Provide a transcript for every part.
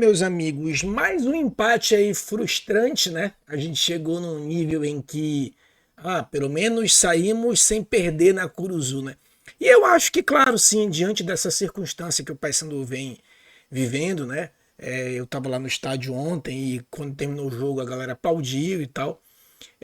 Meus amigos, mais um empate aí frustrante, né? A gente chegou num nível em que, pelo menos saímos sem perder na Curuzu, né? E eu acho que, claro, sim, diante dessa circunstância que o Paysandu vem vivendo, né? Eu tava lá no estádio ontem e quando terminou o jogo a galera aplaudiu e tal.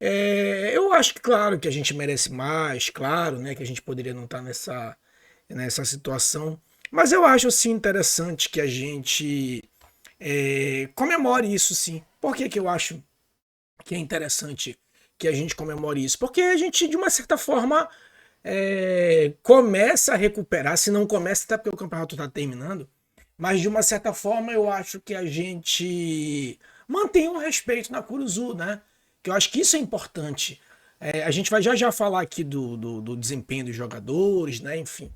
Eu acho que, claro, que a gente merece mais, claro, né? Que a gente poderia não estar nessa situação. Mas eu acho, assim, interessante que a gente comemore isso sim. Por que que eu acho que é interessante que a gente comemore isso? Porque a gente, de uma certa forma, começa a recuperar, se não começa, até porque o campeonato está terminando, mas de uma certa forma eu acho que a gente mantém um respeito na Curuzu, né? Que eu acho que isso é importante. A gente vai já já falar aqui do desempenho dos jogadores, né? Enfim.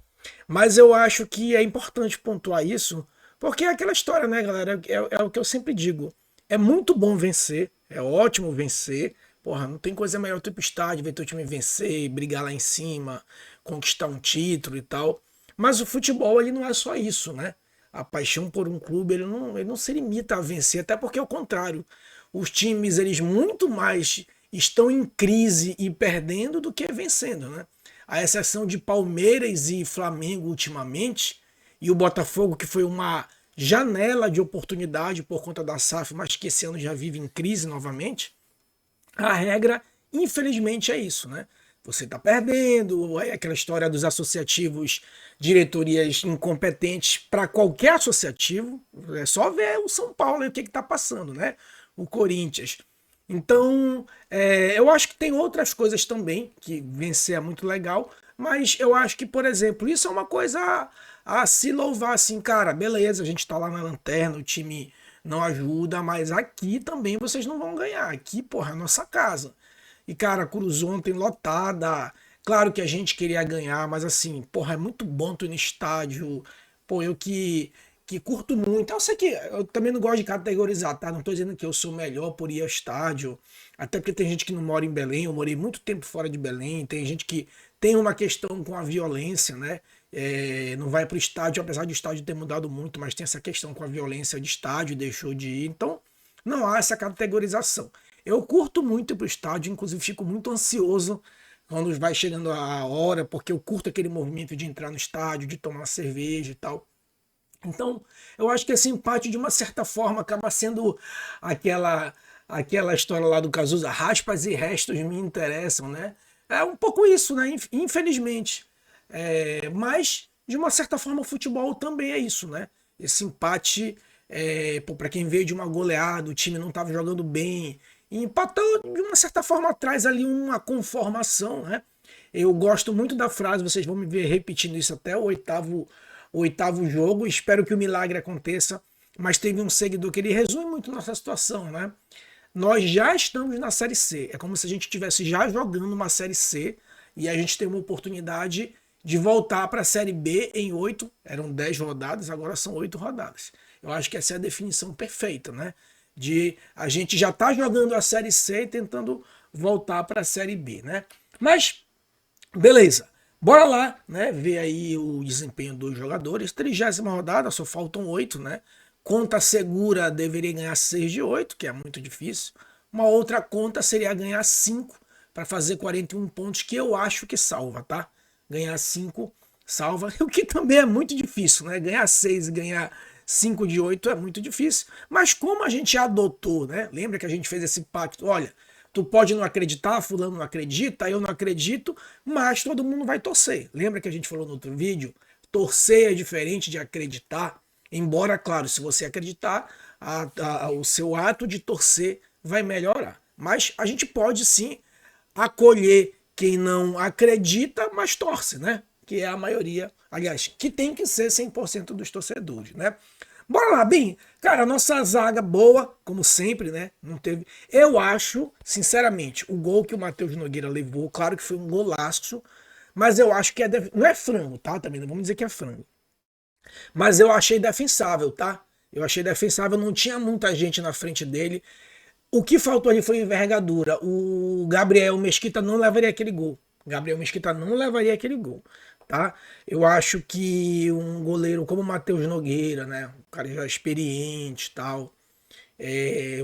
Mas eu acho que é importante pontuar isso, porque é aquela história, né, galera? É o que eu sempre digo. É muito bom vencer, é ótimo vencer. Porra, não tem coisa melhor tu ir pro estádio, ver teu time vencer, brigar lá em cima, conquistar um título e tal. Mas o futebol, ele não é só isso, né? A paixão por um clube, ele não se limita a vencer, até porque é o contrário. Os times, eles muito mais estão em crise e perdendo do que vencendo, né? A exceção de Palmeiras e Flamengo ultimamente, e o Botafogo, que foi uma janela de oportunidade por conta da SAF, mas que esse ano já vive em crise novamente. A regra, infelizmente, é isso, né? Você está perdendo, é aquela história dos associativos, diretorias incompetentes para qualquer associativo. É só ver o São Paulo e o que está passando, né? O Corinthians. Então, eu acho que tem outras coisas também, que vencer é muito legal, mas eu acho que, por exemplo, isso é uma coisa a se louvar, assim, cara, beleza, a gente tá lá na lanterna, o time não ajuda, mas aqui também vocês não vão ganhar, aqui, porra, é a nossa casa. E, cara, a Cruz ontem lotada, claro que a gente queria ganhar, mas assim, porra, é muito bom tu ir no estádio, pô, eu que curto muito. Eu sei que eu também não gosto de categorizar, tá? Não tô dizendo que eu sou melhor por ir ao estádio. Até porque tem gente que não mora em Belém, eu morei muito tempo fora de Belém. Tem gente que tem uma questão com a violência, né? Não vai pro estádio, apesar de o estádio ter mudado muito, mas tem essa questão com a violência de estádio, deixou de ir. Então, não há essa categorização. Eu curto muito ir pro estádio, inclusive fico muito ansioso quando vai chegando a hora, porque eu curto aquele movimento de entrar no estádio, de tomar cerveja e tal. Então, eu acho que esse empate, de uma certa forma, acaba sendo aquela aquela história lá do Cazuza, raspas e restos me interessam, né? É um pouco isso, né? Infelizmente. Mas, de uma certa forma, o futebol também é isso, né? Esse empate, para quem veio de uma goleada, o time não estava jogando bem, e empatou, de uma certa forma, traz ali uma conformação, né? Eu gosto muito da frase, vocês vão me ver repetindo isso até o oitavo jogo. Espero que o milagre aconteça. Mas teve um seguidor que ele resume muito nossa situação, né? Nós já estamos na Série C. É como se a gente estivesse já jogando uma Série C e a gente tem uma oportunidade de voltar para a Série B em 8. Eram 10 rodadas, agora são 8 rodadas. Eu acho que essa é a definição perfeita, né? De a gente já tá jogando a Série C e tentando voltar para a Série B, né? Mas beleza. Bora lá, né? Ver aí o desempenho dos jogadores. 30ª rodada, só faltam 8, né? Conta segura deveria ganhar 6 de 8, que é muito difícil. Uma outra conta seria ganhar 5 para fazer 41 pontos, que eu acho que salva, tá? Ganhar 5 salva, o que também é muito difícil, né? Ganhar 6 e ganhar 5 de 8 é muito difícil. Mas como a gente adotou, né? Lembra que a gente fez esse pacto? Olha, tu pode não acreditar, fulano não acredita, eu não acredito, mas todo mundo vai torcer. Lembra que a gente falou no outro vídeo? Torcer é diferente de acreditar. Embora, claro, se você acreditar, o seu ato de torcer vai melhorar. Mas a gente pode sim acolher quem não acredita, mas torce, né? Que é a maioria, aliás, que tem que ser 100% dos torcedores, né? Bora lá, bem, cara, a nossa zaga boa, como sempre, né? Não teve. Eu acho, sinceramente, o gol que o Matheus Nogueira levou, claro que foi um golaço, mas eu acho que não é frango, tá? Também não vamos dizer que é frango. Mas eu achei defensável, tá? Eu achei defensável, não tinha muita gente na frente dele. O que faltou ali foi envergadura. O Gabriel Mesquita não levaria aquele gol. Gabriel Mesquita não levaria aquele gol. tá? Eu acho que um goleiro como o Matheus Nogueira, né? Um cara já experiente e tal.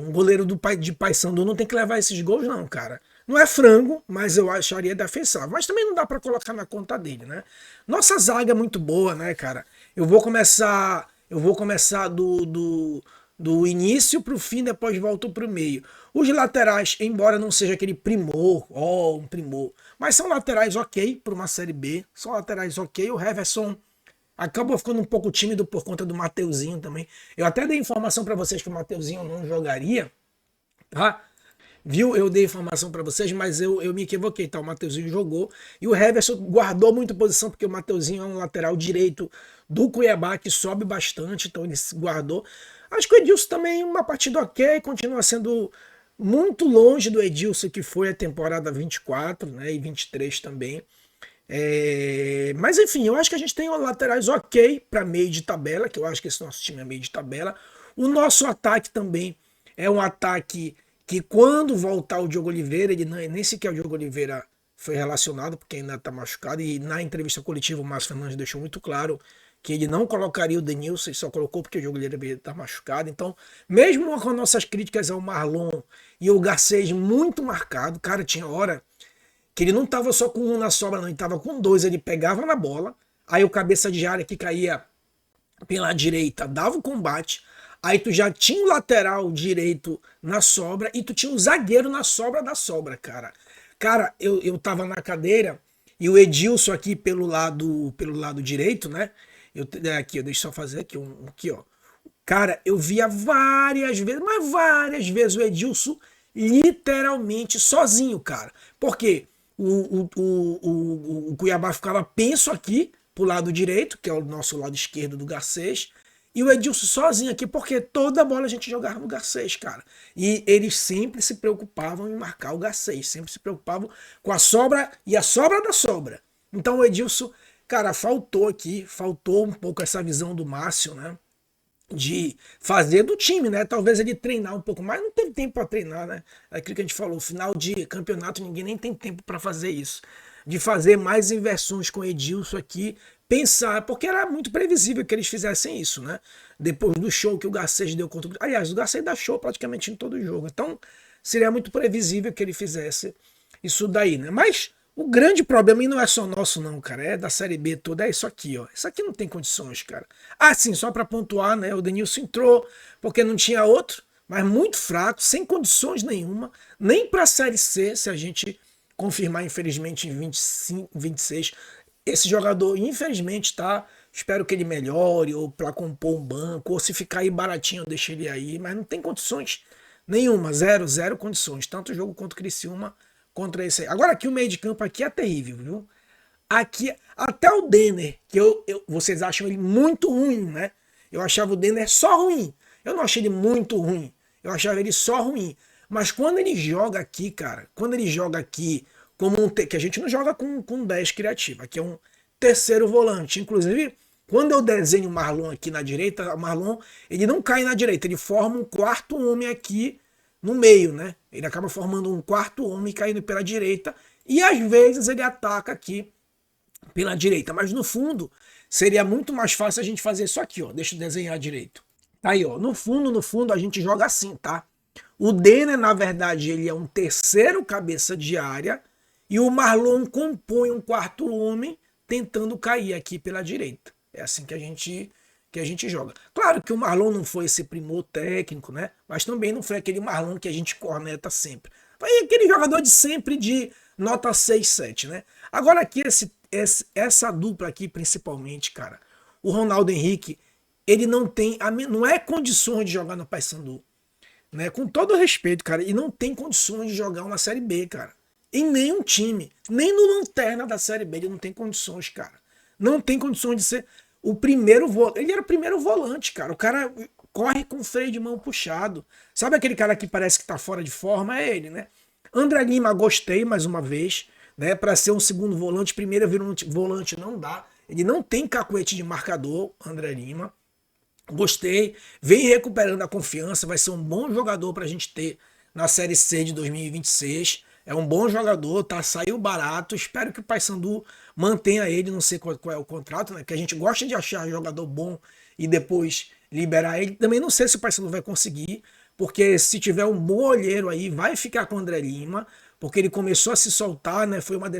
Um goleiro de Paysandu não tem que levar esses gols, não, cara. Não é frango, mas eu acharia defensável. Mas também não dá pra colocar na conta dele, né? Nossa zaga é muito boa, né, cara? Eu vou começar do início pro fim, depois volto pro meio. Os laterais, embora não seja aquele primor, um primor, mas são laterais ok para uma Série B, são laterais ok. O Heverson acabou ficando um pouco tímido por conta do Mateuzinho também. Eu até dei informação para vocês que o Mateuzinho não jogaria, tá? Viu? Eu dei informação para vocês, mas eu me equivoquei, tá? O Mateuzinho jogou e o Heverson guardou muito posição, porque o Mateuzinho é um lateral direito do Cuiabá que sobe bastante, então ele se guardou. Acho que o Edilson também, uma partida ok, continua sendo muito longe do Edilson que foi a temporada 24, né? E 23 também. Mas enfim, eu acho que a gente tem laterais ok para meio de tabela, que eu acho que esse nosso time é meio de tabela. O nosso ataque também é um ataque que quando voltar o Diogo Oliveira, ele nem sequer o Diogo Oliveira foi relacionado, porque ainda está machucado, e na entrevista coletiva o Márcio Fernandes deixou muito claro que ele não colocaria o Denilson, ele só colocou porque o Diogo Oliveira está machucado. Então, mesmo com nossas críticas ao Marlon e o Garcês muito marcado, cara, tinha hora que ele não estava só com um na sobra, não, ele estava com dois, ele pegava na bola, aí o cabeça de área que caía pela direita dava o combate, aí tu já tinha o lateral direito na sobra e tu tinha um zagueiro na sobra da sobra, cara. Cara, eu tava na cadeira e o Edilson aqui pelo lado direito, né? Aqui, deixa eu só fazer aqui, aqui, ó. Cara, eu via várias vezes, mas várias vezes o Edilson literalmente sozinho, cara. Porque o Cuiabá ficava penso aqui pro lado direito, que é o nosso lado esquerdo do Garcês, e o Edilson sozinho aqui, porque toda bola a gente jogava no Garcês, cara. E eles sempre se preocupavam em marcar o Garcês, sempre se preocupavam com a sobra e a sobra da sobra. Então o Edilson, cara, faltou um pouco essa visão do Márcio, né? De fazer do time, né? Talvez ele treinar um pouco mais, não teve tempo para treinar, né? É aquilo que a gente falou, final de campeonato, ninguém nem tem tempo para fazer isso. De fazer mais inversões com o Edilson aqui, pensar, porque era muito previsível que eles fizessem isso, né? Depois do show que o Garcês deu contra o... Aliás, o Garcês dá show praticamente em todo jogo. Então, seria muito previsível que ele fizesse isso daí, né? Mas o grande problema, e não é só nosso não, cara, é da Série B toda, é isso aqui, ó. Isso aqui não tem condições, cara. Ah, sim, só para pontuar, né, o Denilson entrou porque não tinha outro, mas muito fraco, sem condições nenhuma, nem para a Série C, se a gente confirmar, infelizmente, em 25, 26, esse jogador, infelizmente, tá, espero que ele melhore, ou para compor um banco, ou se ficar aí baratinho, eu deixo ele aí, mas não tem condições nenhuma, zero condições, tanto o jogo contra o Criciúma, contra esse aí. Agora aqui o meio de campo aqui é terrível, viu? Aqui, até o Denner, que vocês acham ele muito ruim, né? Eu achava o Denner só ruim. Eu não achei ele muito ruim. Eu achava ele só ruim. Mas quando ele joga aqui, cara, quando ele joga aqui, que a gente não joga com 10 criativo, aqui é um terceiro volante. Inclusive, quando eu desenho o Marlon aqui na direita, o Marlon, ele não cai na direita, ele forma um quarto homem aqui no meio, né? Ele acaba formando um quarto homem caindo pela direita e às vezes ele ataca aqui pela direita, mas no fundo seria muito mais fácil a gente fazer isso aqui, ó. Deixa eu desenhar direito. Tá aí, ó. No fundo a gente joga assim, tá? O Denner, na verdade, ele é um terceiro cabeça de área e o Marlon compõe um quarto homem tentando cair aqui pela direita. É assim que a gente joga. Claro que o Marlon não foi esse primor técnico, né? Mas também não foi aquele Marlon que a gente corneta sempre. Foi aquele jogador de sempre de nota 6, 7, né? Agora aqui, essa dupla aqui, principalmente, cara, o Ronaldo Henrique, ele não é condições de jogar no Paysandu, né? Com todo respeito, cara, e não tem condições de jogar uma Série B, cara. Em nenhum time, nem no lanterna da Série B, ele não tem condições, cara. Não tem condições de ser o primeiro volante. Ele era o primeiro volante, cara. O cara corre com o freio de mão puxado. Sabe aquele cara que parece que tá fora de forma? É ele, né? André Lima, gostei mais uma vez, né? Para ser um segundo volante, primeiro volante não dá. Ele não tem cacuete de marcador, André Lima. Gostei. Vem recuperando a confiança. Vai ser um bom jogador pra gente ter na Série C de 2026. É um bom jogador, tá? Saiu barato. Espero que o Paysandu mantenha ele, não sei qual é o contrato, né? Que a gente gosta de achar jogador bom e depois liberar ele. Também não sei se o Paysandu vai conseguir, porque se tiver um bom olheiro aí, vai ficar com o André Lima, porque ele começou a se soltar, né? Foi uma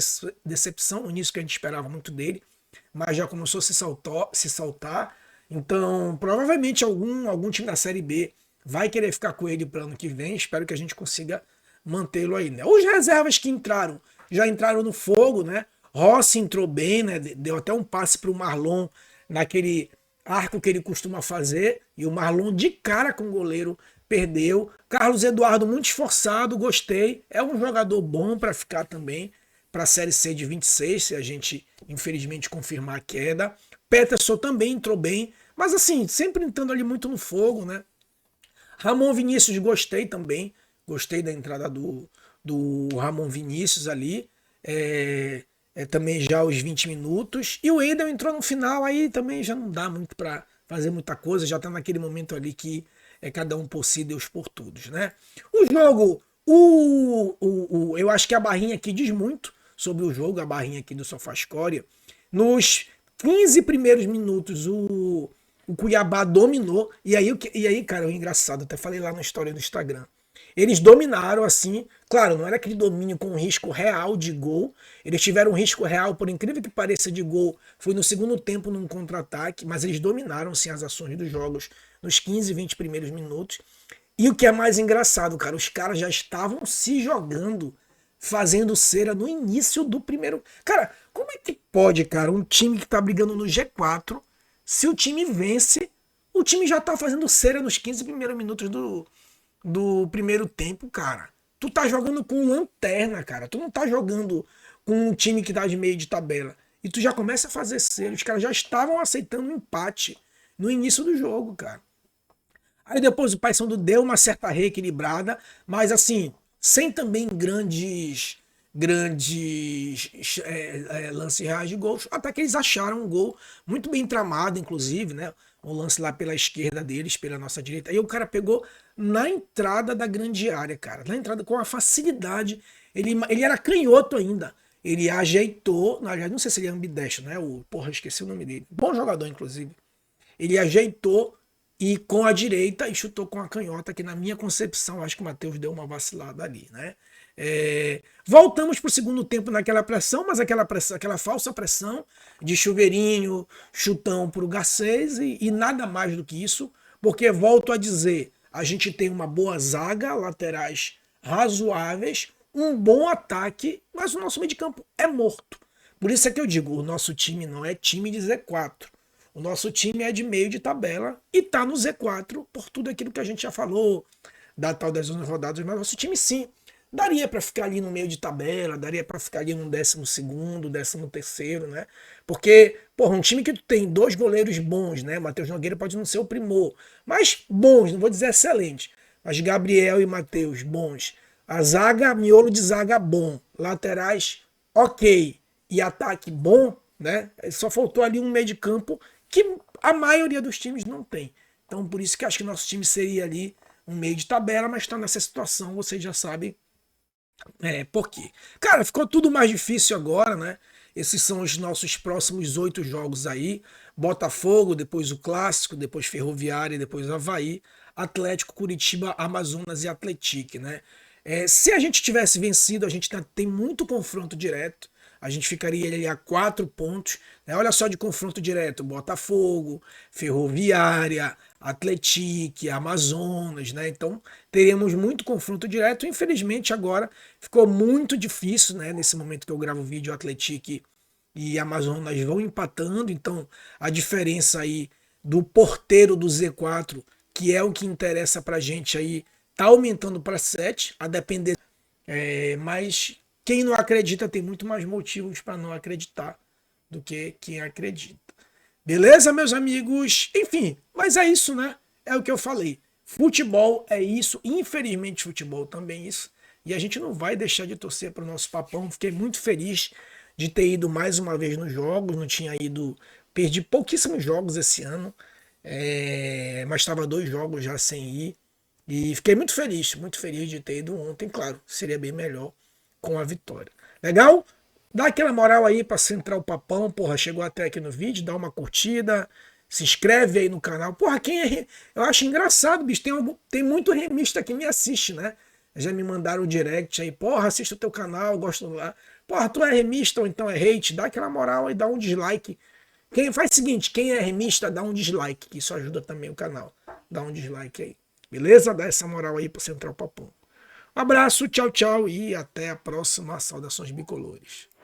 decepção no início que a gente esperava muito dele, mas já começou a se soltar. Então, provavelmente algum time da Série B vai querer ficar com ele para o ano que vem. Espero que a gente consiga mantê-lo aí, né? Os reservas que entraram, já entraram no fogo, né? Rossi entrou bem, né? Deu até um passe para o Marlon naquele arco que ele costuma fazer, e o Marlon de cara com o goleiro perdeu. Carlos Eduardo muito esforçado, gostei. É um jogador bom para ficar também para a Série C de 26, se a gente infelizmente confirmar a queda. Peterson também entrou bem, mas assim, sempre entrando ali muito no fogo, né? Ramon Vinícius gostei também, gostei da entrada do Ramon Vinícius ali, também já aos 20 minutos, e o Wendel entrou no final, aí também já não dá muito para fazer muita coisa, já tá naquele momento ali que é cada um por si, Deus por todos, né? O jogo, eu acho que a barrinha aqui diz muito sobre o jogo, a barrinha aqui do SofaScore. Nos 15 primeiros minutos, o Cuiabá dominou. E aí, cara, o engraçado, até falei lá na história do Instagram. Eles dominaram assim, claro, não era aquele domínio com risco real de gol. Eles tiveram um risco real, por incrível que pareça, de gol. Foi no segundo tempo num contra-ataque, mas eles dominaram sim as ações dos jogos nos 15, 20 primeiros minutos. E o que é mais engraçado, cara, os caras já estavam se jogando, fazendo cera no início do primeiro. Cara, como é que pode, cara, um time que tá brigando no G4, se o time vence, o time já tá fazendo cera nos 15 primeiros minutos do primeiro tempo, cara. Tu tá jogando com lanterna, cara. Tu não tá jogando com um time que tá de meio de tabela. E tu já começa a fazer cera. Os caras já estavam aceitando um empate no início do jogo, cara. Aí depois o Paysandu deu uma certa reequilibrada, mas assim, sem também grandes lances reais de gols, até que eles acharam um gol muito bem tramado, inclusive, né? Um lance lá pela esquerda deles, pela nossa direita. Aí o cara pegou na entrada da grande área, cara. Na entrada com a facilidade. Ele era canhoto ainda. Ele ajeitou, na verdade, não sei se ele é ambidestro, né? Porra, esqueci o nome dele. Bom jogador, inclusive. Ele ajeitou e com a direita e chutou com a canhota, que na minha concepção, acho que o Matheus deu uma vacilada ali, né? Voltamos para o segundo tempo naquela pressão, mas aquela falsa pressão de chuveirinho, chutão para o Garcês e nada mais do que isso, porque volto a dizer, a gente tem uma boa zaga, laterais razoáveis, um bom ataque, mas o nosso meio de campo é morto. Por isso é que eu digo, o nosso time não é time de Z4. O nosso time é de meio de tabela e tá no Z4 por tudo aquilo que a gente já falou, da tal das 11 rodadas, mas nosso time sim. Daria para ficar ali no meio de tabela, daria para ficar ali no 12º, 13º, né? Porque, porra, um time que tu tem dois goleiros bons, né? Matheus Nogueira pode não ser o primor, mas bons, não vou dizer excelente. Mas Gabriel e Matheus, bons. A zaga, miolo de zaga bom. Laterais, ok. E ataque bom, né? Só faltou ali um meio de campo que a maioria dos times não tem. Então, por isso que acho que nosso time seria ali um meio de tabela, mas está nessa situação, vocês já sabem por quê. Cara, ficou tudo mais difícil agora, né? Esses são os nossos próximos 8 jogos aí. Botafogo, depois o Clássico, depois Ferroviária, depois Avaí, Atlético, Curitiba, Amazonas e Atlético, né? Se a gente tivesse vencido, a gente tem muito confronto direto. A gente ficaria ali a 4 pontos. Né? Olha só de confronto direto: Botafogo, Ferroviária, Atlético, Amazonas, né? Então teríamos muito confronto direto. Infelizmente agora ficou muito difícil, né? Nesse momento que eu gravo o vídeo, Atlético e Amazonas vão empatando. Então a diferença aí do porteiro do Z4, que é o que interessa pra gente aí, tá aumentando para 7, a depender. Mas quem não acredita tem muito mais motivos para não acreditar do que quem acredita. Beleza, meus amigos? Enfim, mas é isso, né? É o que eu falei. Futebol é isso, infelizmente futebol também é isso. E a gente não vai deixar de torcer para o nosso Papão. Fiquei muito feliz de ter ido mais uma vez nos jogos, não tinha ido, perdi pouquíssimos jogos esse ano, mas estava 2 jogos já sem ir. E fiquei muito feliz de ter ido ontem, claro, seria bem melhor com a vitória. Legal? Dá aquela moral aí pra Central Papão, porra, chegou até aqui no vídeo, dá uma curtida, se inscreve aí no canal. Porra, eu acho engraçado, bicho, tem muito remista que me assiste, né? Já me mandaram o direct aí, porra, assista o teu canal, gosto lá. Porra, tu é remista ou então é hate, dá aquela moral aí, dá um dislike. Faz o seguinte, quem é remista, dá um dislike, que isso ajuda também o canal. Dá um dislike aí. Beleza? Dá essa moral aí pro Central Papão. Um abraço, tchau, tchau e até a próxima. Saudações bicolores.